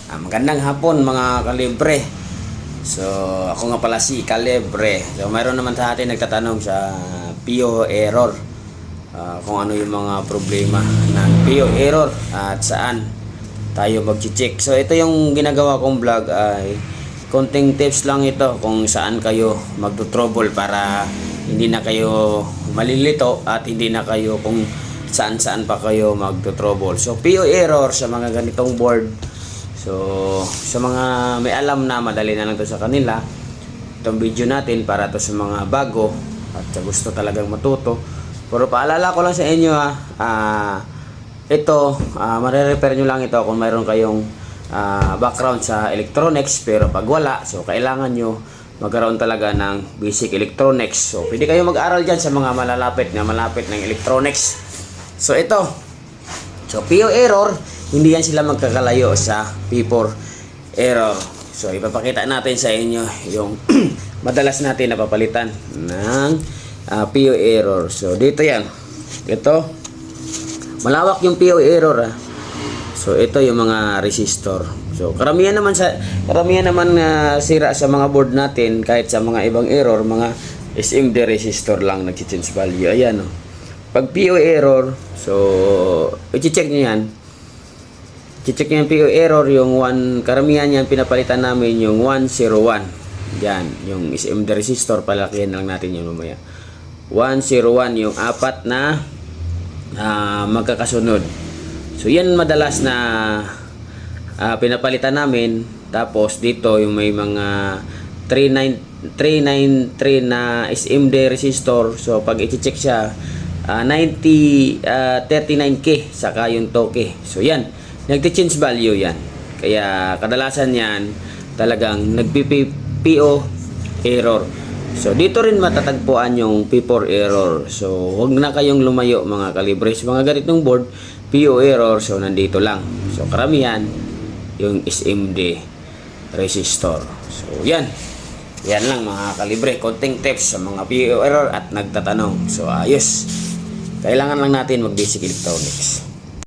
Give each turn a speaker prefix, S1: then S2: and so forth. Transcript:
S1: Magandang hapon mga kalibre. So, ako nga pala si Kalibre. So, mayroon naman sa atin nagtatanong sa PO error. Kung ano yung mga problema ng PO error at saan tayo mag-check. So, ito yung ginagawa kong vlog ay konting tips lang ito kung saan kayo magto-trouble para hindi na kayo malilito at hindi na kayo kung saan-saan pa kayo magto-trouble. So, PO error sa mga ganitong board. So, sa mga may alam na, madali na lang to sa kanila. Itong video natin para to sa mga bago at sa gusto talagang matuto. Pero paalala ko lang sa inyo ito, mare-repair nyo lang ito kung mayroon kayong background sa electronics. Pero pag wala, so kailangan nyo magkaroon talaga ng basic electronics. So, pwede kayo mag-aral dyan sa mga malapit ng electronics. So, ito. So, PO error, hindi yan sila magkakalayo sa P4 error. So, ipapakita natin sa inyo yung madalas natin napapalitan ng PO error. So, dito yan. Ito. Malawak yung PO error. So, ito yung mga resistor. So, karamihan naman sira sa mga board natin, kahit sa mga ibang error, mga SMD resistor lang nag-change value. Ayan, oh. Pag PO error, so, i-check nyo yan. I-check nyo yung PO error, yung karamihan yan, pinapalitan namin yung 101. Yan, yung SMD resistor, palakihan lang natin yun mamaya. 101, yung apat na magkakasunod. So, yan madalas na pinapalitan namin. Tapos, dito, yung may mga 393 na SMD resistor. So, pag i-check siya, 39K saka yung toke. So yan, nagti-change value yan. Kaya kadalasan yan talagang nagpi-PO error. So dito rin matatagpuan yung P4 error. So huwag na kayong lumayo mga kalibre. Sa mga ganitong board, PO error, so nandito lang. So karamihan yung SMD resistor. So yan. Yan lang mga kalibre, konting tips sa mga PO error at nagtatanong. So ayos. Kailangan lang natin mag-basic electronics.